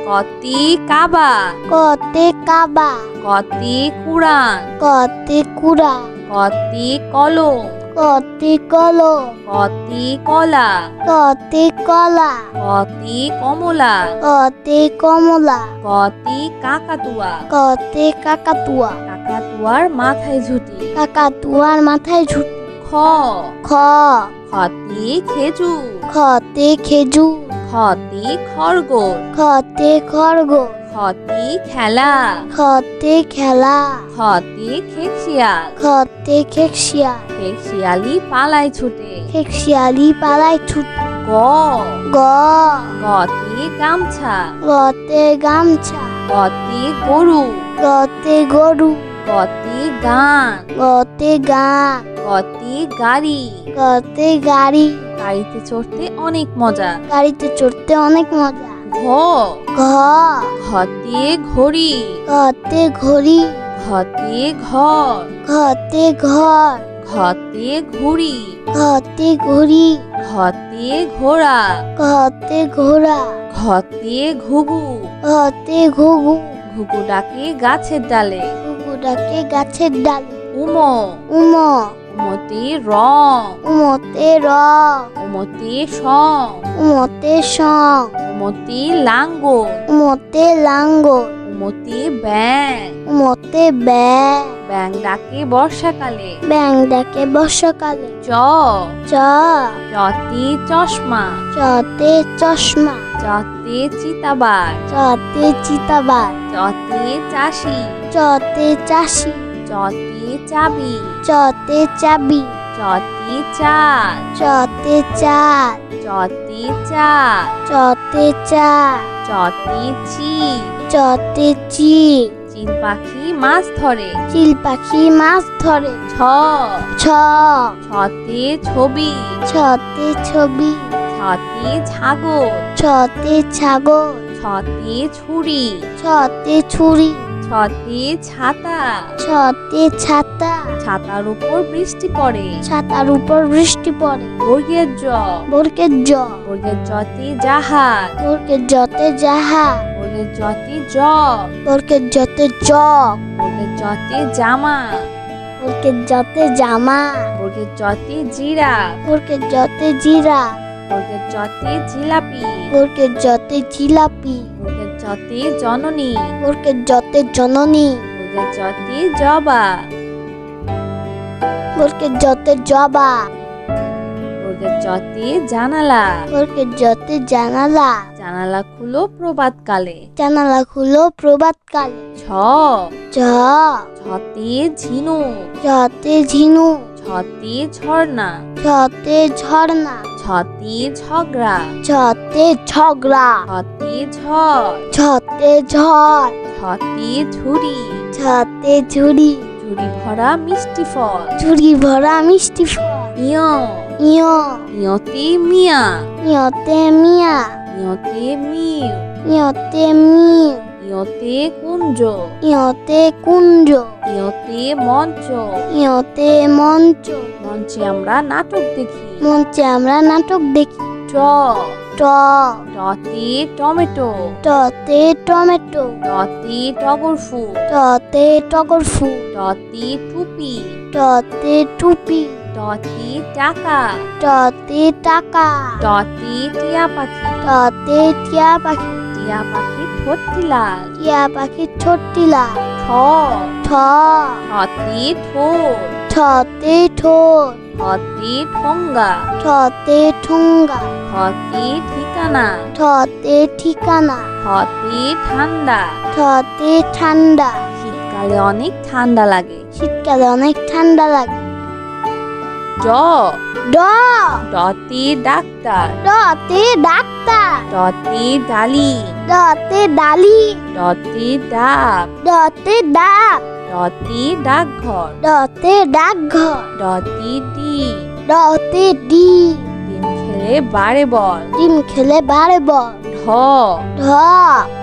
কতি কাবা। কতে কাবা। কতি কুরআন। কতে কুরা। কতি কলম। কতে কলম। কতি কলা। কতে কলা। কতি কমলা। কতে কমলা। কতি কাকাতুয়া। কতে কাকাতুয়া। কাকাতুয়ার মাথায় ঝুঁটি। কাকাতুয়ার মাথায় ঝুঁটি। খ। খ। খতি খেজুর। খতে খেজুর। খ খতে খরগোশ। খতে খরগোশ। খতে খেলা। খতে খেলা। খতে খেকশিয়াল। খতে খেকশিয়াল। খেকশিয়ালি পালায় ছুটে। খেকশিয়ালি পালায় ছুটে। গ। গ। গতে গামছা। গতে গামছা। গতে গরু। গতে গরু। গতে গান। গতে গান। গতে গাড়ি। গতে গাড়ি। গাড়িতে চড়তে অনেক মজা। গাড়িতে চড়তে অনেক মজা। ঘ। ঘ। ঘতে ঘড়ি। ঘতে ঘড়ি। ঘতে ঘর। ঘতে ঘর। ঘতে ঘুড়ি। ঘতে ঘড়ি। ঘতে ঘোড়া। ঘতে ঘোড়া। ঘতে ঘুঘু। ঘতে ঘুঘু। ঘুঘু ডাকে গাছের ডালে। ঘুঘু ডাকে গাছের ডালে। উম। উম। উমতে রং। উমতে রং। উমতে সং। উমতে সং। উমতে লাঙ্গল। উমতে লাঙ্গল। উমতে ব্যাং। উমতে ব্যাং। ব্যাং ডাকে বর্ষাকালে। ব্যাং ডাকে বর্ষাকালে। চ। চ। চতে চশমা। চতে চশমা। চতে চিতাবাঘ। চতে চিতাবাঘ। চতে চাষি। চতে চাষি। চতে চাবি। চতে চাবি। চতে চাল। চতে চাল। চতে চাল। চতে চাল। চতে চিল। চতে চিল। চিল পাখি মাছ ধরে। চিল পাখি মাছ ধরে। ছ। ছ। ছতে ছবি। ছতে ছবি। ছতে ছাগল। ছতে ছাগল। ছতে ছুরি। ছতে ছুরি। ছতে ছাতা। ছতে ছাতা। ছাতার উপর বৃষ্টি পড়ে। ছাতার উপর বৃষ্টি পড়ে। বর্গের জ। বর্গের জ। বর্গের জতে জাহাজ। বর্গের জতে জাহাজ। বর্গের জতে জগ। বর্গের জতে জগ। বর্গের জতে জামা। বর্গের জতে জামা। বর্গের জতে জিরাফ। বর্গের জতে জিরা। বর্গের জতে জিলাপি। বর্গের জতে জিলাপি। বর্গের জতে জননী। বর্গের জতে জননী। বর্গের জতে জবা। বর্গের জতে জবা। বর্গের জতে জানালা। বর্গের জতে জানালা। জানালা খুলো প্রভাতকালে। জানালা খুলো প্রভাতকালে। ছ। ছ। ছতে ঝিনুক। ছতে ঝিনুক। ছতে ঝর্ণা। ছতে ঝর্ণা। ছতে ঝগড়া। ছতে ঝগড়া। ছতে ঝড়। ছতে ঝড়। ছতে ঝুড়ি। ছতে ঝুড়ি। ঝুড়ি ভরা মিষ্টি ফল। ঝুড়ি ভরা মিষ্টি ফল। ইয়। ইয়। ইয়তে মিয়া। ইয়তে মিয়া। ইয়তে মিউ। ইয়তে মিউ। ইয়তে কুঞ্জ। ইয়তে কুঞ্জ। ইয়তে মঞ্চ। ইয়তে মঞ্চ। মঞ্চে আমরা নাটক দেখি। মঞ্চে আমরা নাটক দেখি। ট। ট। টতে টমেটো। টতে টমেটো। টতে টগর ফুল। টতে টগর ফুল। টতে টুপি। টতে টুপি। টতে টাকা। টতে টাকা। টতে টিয়া পাখি। টতে টিয়া পাখি। টিয়া পাখি ঠোঁটটি লাল। টিয়া পাখি ছোট্টি লাল। ঠ। ঠ। ঠতে ঠোঁট। ঠতে ঠোঁট। ঠতে ঠোঙ্গা। ঠতে ঠুঙ্গা। ঠতে ঠিকানা। ঠতে ঠিকানা। ঠতে ঠান্ডা। ঠতে ঠান্ডা। শীতকালে অনেক ঠান্ডা লাগে। শীতকালে অনেক ঠান্ডা লাগে। ড। ড। ডতে ডাক্তার। ডতে ডাক্তার। ডতে ডালি। ডতে ডালি। ডতে ডাব। ডতে ডাক। ডতে ডাকঘর। ডতে ডাকঘর। ডতে ডিম। ডতে ডি। ডিম খেলে বাড়ে বল। ডিম খেলে বাড়ে বল। ঢ। ঢ।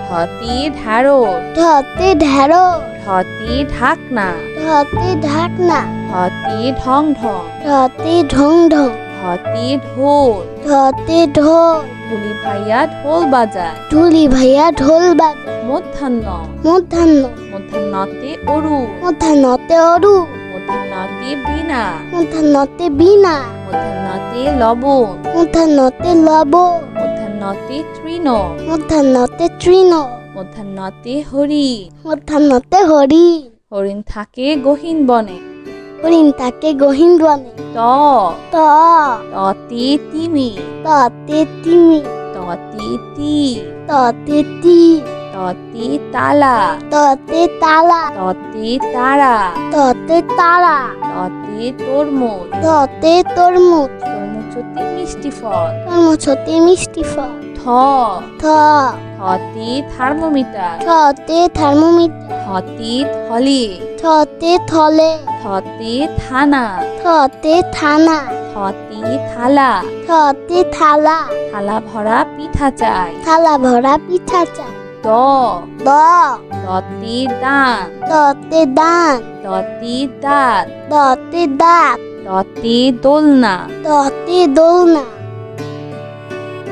ঢতে ঢাড়স। ঢতে ঢেঁড়স। ঢতে ঢাকনা। ঢতে ঢাকনা। ঢতে ঢং ঢং। ঢতে ঢং ঢং। ঢতে ঢোল। ঢতে ঢোল। ঢুলি ভাইয়া ঢোল বাজায়। ঢুলি ভাইয়া ঢোল বাজায়। মধ্যাহ্ন। মধ্যাহ্ন। মধ্যাহ্নতে অরু। মধ্যাহ্নতে অরু। মধ্যাহ্নতে বীণা। মধ্যাহ্নতে বীণা। মধ্যাহ্নতে লবণ। মধ্যাহ্নতে লবণ। মধ্যাহ্নতে তৃণ। মধ্যাহ্নতে তৃণ। মধ্যাহ্নতে হরি। মধ্যাহ্নতে হরিণ। হরিণ থাকে গহীন বনে। হরিণ থাকে গহীন বনে। ত। ত। ততে তিমি। ততে তিমি। ত ততে তি, ততে তি, ততে তালা, ততে তালা, ততে তারা, ততে তারা, ততে তরমুজ, ততে তরমুজ, তরমুজ হতে মিষ্টি ফল। তরমুজ হতে মিষ্টি ফল। থ, থ, থতে থার্মোমিটার, থতে থার্মোমিটার, থতে থলে, থতে থলে, থতে থানা, থতে থানা, থতে থালা, থতে থালা, থালা ভরা পিঠা চাই। থালা ভরা পিঠা চাই। দ, দ, দতে দান, দতে দান, দতে দাঁত, দতে দাঁত, দতে দোলনা, দতে দোলনা,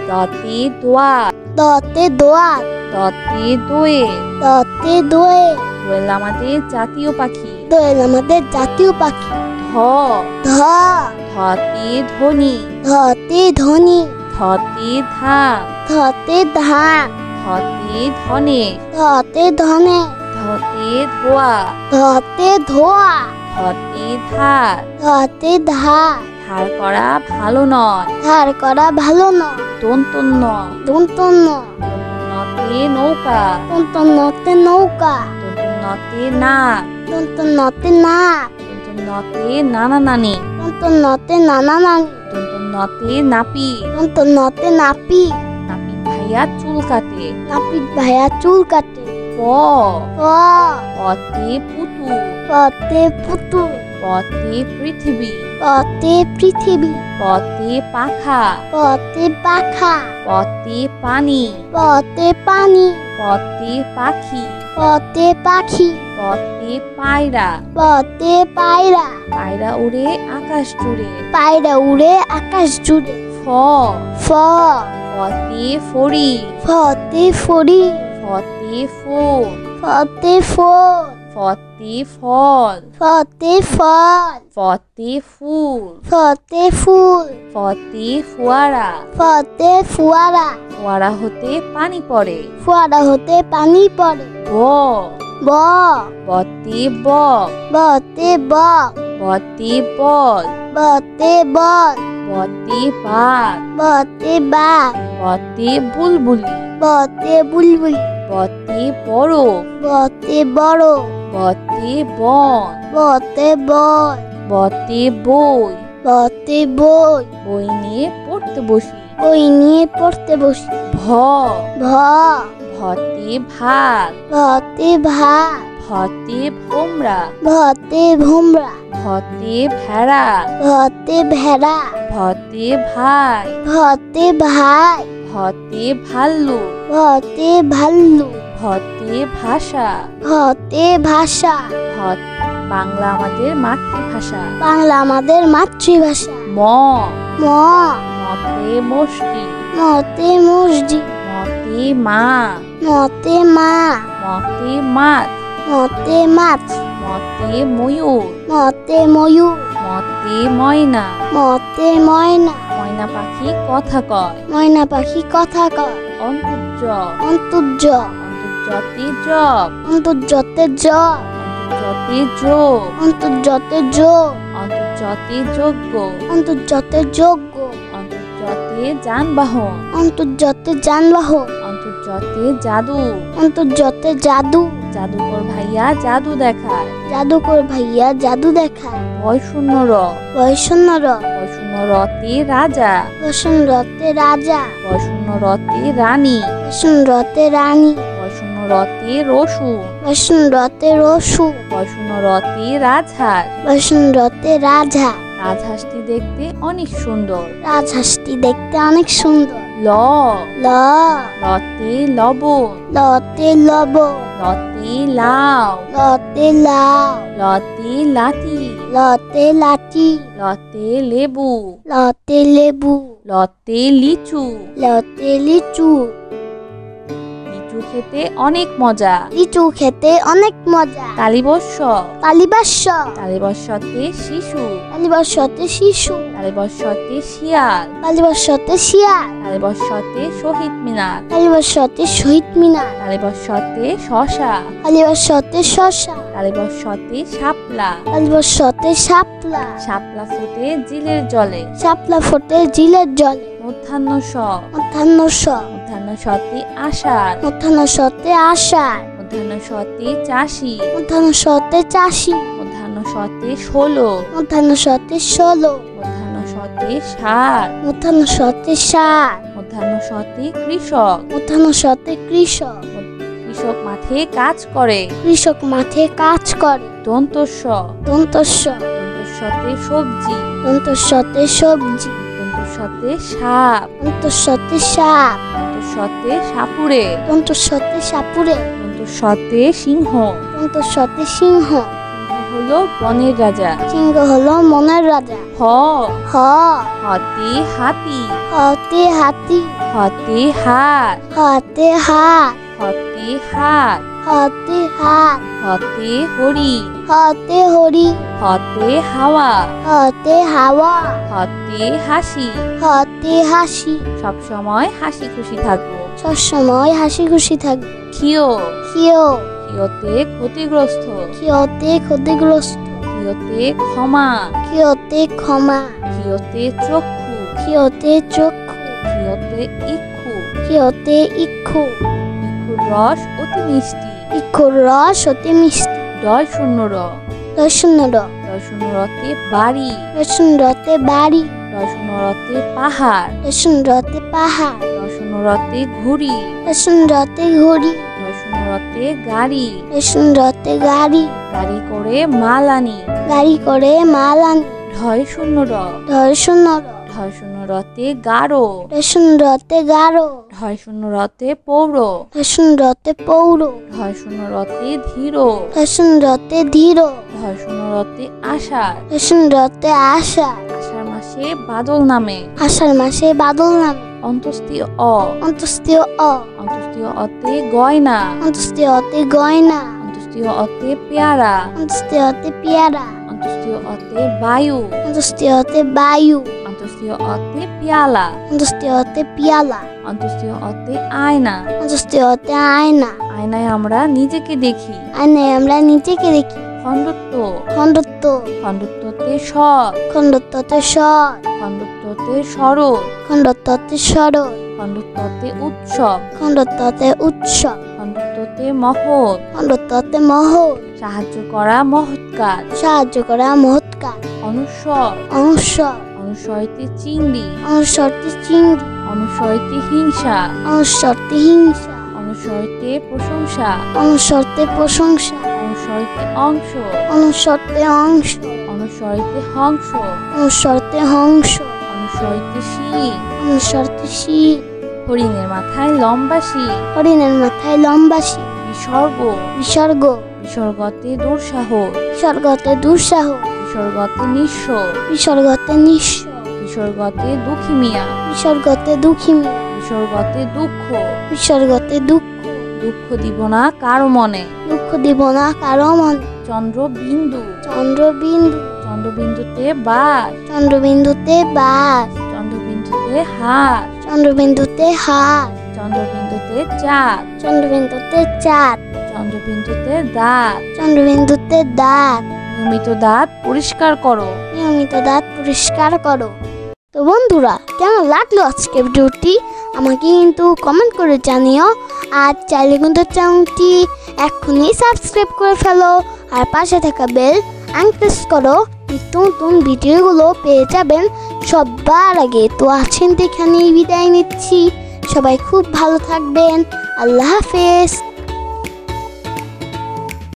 দতে দোয়াত, দতে দোয়াত, দতে দোয়েল। দতে দোয়েল। দোয়েল আমাদের জাতীয় পাখি। দোয়েল আমাদের জাতীয় পাখি। ধ, ধ, ধতে ধনী, ধতে ধনী, ধতে ধান, ধতে ধান, ধতে ধনে, ধতে ধনে, ধতে ধোয়া, ধতে ধোয়া, ধতে ধার। ধতে ধার। ধার করা ভালো নয়, ধার করা ভালো নয়। দন্তন্য, দন্তন্য, নতে নৌকা, দন্তন্নতে নৌকা, দন্তন্যতে নাক, দন্তন্নতে নাক, দন্তন্যতে নানা নানি, দন্তন্নতে নানা নানি, দন্তন্যতে নাপি, দন্তন্নতে নাপি, নাপিত ভাইয়া চুল কাটে। নাপিত ভাইয়া চুল কাটে। প, প, পতে পুতুল, পতে পুতুল, পতে পৃথিবী, পতে পৃথিবী, পতে পাখা, পতে পাখা, পতে পানি, পতে পানি, পতে পাখি, পতে পাখি, পতে পায়রা, পতে পায়রা, পায়রা উড়ে আকাশ জুড়ে। পায়রা উড়ে আকাশ জুড়ে। ফ, ফ, ফতে ফড়ি, ফতে ফড়ি, ফতে ফোল, ফতে ফল, ফতে ফল, ফতে ফল, ফতে ফুল, ফতে ফুল, ফতে ফোয়ারা, ফতে ফুয়ারা, ফোয়ারা হতে পানি পড়ে। ফুয়ারা হতে পানি পড়ে। ব, ব, বতে বক, বতে বক, বতে বল, বতে বল, বতে বাঘ, বতে বাঘ, বতে বুলবুলি, বতে বুলবুলি, বতে বরফ, বতে বড়, বতে বন, বতে বল, বতে বই, বতে বই, বই নিয়ে পড়তে বসি। বই নিয়ে পড়তে বসি। ভ, ভ, ভতে ভাত, ভতে ভাত, ভতে ভোমরা, ভতে ভোমরা, ভতে ভেড়া, ভতে ভেড়া, ভতে ভাই, ভতে ভাই, ভতে ভাল্লুক, ভতে ভাল্লু, ভতে ভাষা, ভতে ভাষা। ভত বাংলা আমাদের মাতৃভাষা। বাংলা আমাদের মাতৃভাষা। ম, ম, মতে মসজিদ, মতে মসজিদ, মতে মা, মতে মা, মতে মাছ, মতে মাছ, মতে ময়ূর, মতে ময়ূর, মতে ময়না। মতে ময়না, ময়না পাখি কথা কয়। ময়না পাখি কথা কয়। অন্তর্য, অন্তর্য, অন্তর্যতে জব, অন্তর্যতে জব, অন্তর্যতে যোগ, অন্তর্যতে যোগ, অন্তর্যতে যোগ্য, অন্তর্যতে যোগ্য, অন্তর্যতে যানবাহন, অন্তর্যতে যানবাহন, অন্তর্যতে জাদু, অন্তর্যতে জাদু, জাদুকর ভাইয়া জাদু দেখায়। জাদুকর ভাইয়া জাদু দেখায়। ভয় শূন্য র, বয়শূন্য র, ভয় শূন্য রতে রাজা, বসন রতে রাজা, ভয় শূন্য রতে রানী, বসন রতে রানী, ভয় শূন্য রতে রসুন, বসন রতে রসু, ভয় শূন্য রতে রাজহাঁস। বসন রতে রাজা। রাজহাঁসটি দেখতে অনেক সুন্দর। রাজহাঁসটি দেখতে অনেক সুন্দর। ল, ল, লতে লবণ, লতে লবণ, লতে লাউ, লতে লাউ, লতে লাঠি, লতে লাঠি, লতে লেবু, লতে লেবু, লতে লিচু। লতে লিচু। লিচু খেতে অনেক মজা। লিচু খেতে অনেক মজা। তালিবস্য, তালিবাস্য, তালিবস্যতে শিশু, তালিবাস্যতে শিশু, তালিবস্যতে শিয়াল, তালিবাস্যতে শিয়াল, তালিবস্যতে শহীদ মিনার, তালিবাস্যতে শহীদ মিনার, তালিবস্যতে শশা, তালিবাস্যতে শশা, তালিবস্যতে শাপলা, তালিবাস্যতে শাপলা, শাপলা ফুটে জিলের জলে। শাপলা ফোটে জিলের জলে। মধ্যাহ্ন স, মধ্যাহ্ন স, মূর্ধন্য শতে আষাঢ়, মূর্ধন্য শতে আষাঢ়, মূর্ধন্য শতে চাষি, মূর্ধন্য শতে চাষি, মূর্ধন্য শতে 16, মূর্ধন্য শতে 16, মূর্ধন্য শতে ষাট, মূর্ধন্য শতে 60, মূর্ধন্য শতে কৃষক। মূর্ধন্য শতে কৃষক, কৃষক মাঠে কাজ করে। কৃষক মাঠে কাজ করে। দন্তস্ব, দন্তস্ব, দন্তস্বতে সবজি, দন্তস্বতে সবজি, দন্তস্বতে সাপ, দন্তস্বতে সাপ, দন্তস্বতে সাপুড়ে, দন্তস্বতে সাপুরে, দন্তস্বতে সিংহ। দন্তস্বতে সিংহ। সিংহ হলো বনের রাজা। সিংহ হলো মনের রাজা। হ, হ, হতে হাতি, হতে হাতি, হতে হাত, হতে হাত, হতে হাত, হতে হাত, হতে হরিণ, হতে হরি, হতে হাওয়া, হতে হাওয়া, হতে হাসি। হতে হাসি। সবসময় হাসি খুশি থাকবো। সবসময় হাসি খুশি থাকবে। ক্ষিয়, ক্ষিয়, ক্ষিয়তে ক্ষতিগ্রস্ত, ক্ষিয়তে ক্ষতিগ্রস্ত, ক্ষিয়তে ক্ষমা, ক্ষিয়তে ক্ষমা, ক্ষিয়তে চক্ষু, ক্ষিয়তে চক্ষু, ক্ষিয়তে ইক্ষু। ক্ষিয়তে ইক্ষু, ইক্ষুর রস অতি মিষ্টি। ইক্ষুর রস অতি মিষ্টি। ডয় শূন্য র, রসুন র, ডয় শূন্য রতে বাড়ি, রসুন রতে বাড়ি, ডয় শূন্য রতে পাহাড়, রসুন রতে পাহাড়, ডয় শূন্য রতে ঘুড়ি, রসুন রতে ঘড়ি, ডয় শূন্য রতে গাড়ি, রসুন রতে গাড়ি, গাড়ি করে মাল আনি। গাড়ি করে মাল আনি। ঢয় শূন্য র, রসুন র, ঢয় শূন্য রতে গাঢ়, রসুন রতে গাঢ়, ঢয় শূন্য রতে পৌর, রসুন রতে পৌর, ঢয় শূন্য রতে ধীর, রসুন রতে ধীর, ঢয় শূন্য রতে আষাঢ়। রসুন রতে আষাঢ়। আষাঢ় মাসে বাদল নামে। আষাঢ় মাসে বাদল নামে। অন্তস্তীয় অ, অন্তস্তীয় অ, অন্তস্তীয় অতে গয়না, অন্তস্তীয় অতে গয়না, অন্তস্তীয় অতে পেয়ারা, অন্তস্তীয় অতে পেয়ারা, অন্তস্তীয় অতে বায়ু, অন্তস্তীয় অতে বায়ু, অন্তস্তীয় অতে পেয়ালা, অন্তস্তীয় অতে পিয়ালা, অন্তস্তীয় অতে আয়না। অন্তস্তীয় অতে আয়না। আয়নায় আমরা নিজেকে দেখি। আয়নায় আমরা নিজেকে দেখি। খণ্ডত্ব, খণ্ডত্ব, খণ্ডত্বতে সৎ, খণ্ডত্বতে সৎ, খণ্ডত্বতে শরৎ, খণ্ডত্বতে সরল, খণ্ডত্বতে উৎসব, খণ্ডত্বতে উৎসব, খণ্ডত্বতে মহৎ, খণ্ডত্বতে মহৎ, সাহায্য করা মহৎ কাজ। সাহায্য করা মহৎ কাজ। অনুস্বর, অনুস্বর, অনুস্বরতে চিংড়ি, অনুস্বরতে চিংড়ি, অনুস্বরতে হিংসা, অনুস্বরতে হিংসা, অনুস্বরতে প্রশংসা, অনুস্বরতে প্রশংসা, অনুস্বরতে অংশ, অনুস্বরতে অংশ, অনুস্বরতে হংস, অনুস্বরতে হংস, অনুস্বরতে শিং, অনুস্বরতে শির, হরিণের মাথায় লম্বা শিং। হরিণের মাথায় লম্বা শির। বিসর্গ, বিসর্গ, বিসর্গতে দুঃসাহ, বিসর্গতে দুঃসাহ, বিসর্গতে নিঃস্ব, বিসর্গতে নিঃস্ব, বিসর্গতে দুঃখী মিয়া, বিসর্গতে দুঃখী মিয়া, বিসর্গতে দুঃখ। বিসর্গতে দুঃখ, দুঃখ দিব না কারো মনে। দুঃখ দিব না কারো মনে। চন্দ্রবিন্দু, চন্দ্রবিন্দু, চন্দ্রবিন্দুতে বাস, চন্দ্রবিন্দুতে বাস, চন্দ্রবিন্দুতে হাত, চন্দ্রবিন্দুতে হাত, চন্দ্রবিন্দুতে চাঁদ, চন্দ্রবিন্দুতে চাঁদ, চন্দ্রবিন্দুতে দাঁত। চন্দ্রবিন্দুতে দাঁত। নিয়মিত দাঁত পরিষ্কার করো। নিয়মিত দাঁত পরিষ্কার করো। তো বন্ধুরা, কেমন লাগলো আজকের ভিডিওটি আমাকে কিন্তু কমেন্ট করে জানিও। আর চাইলে কিন্তু চ্যানেলটি এখনই সাবস্ক্রাইব করে ফেলো আর পাশে থাকা বেল প্রেস করো। নিত্য নতুন ভিডিওগুলো পেয়ে যাবেন সবার আগে। তো আছেন তো এখানেই বিদায় নিচ্ছি। সবাই খুব ভালো থাকবেন। আল্লাহ হাফেজ।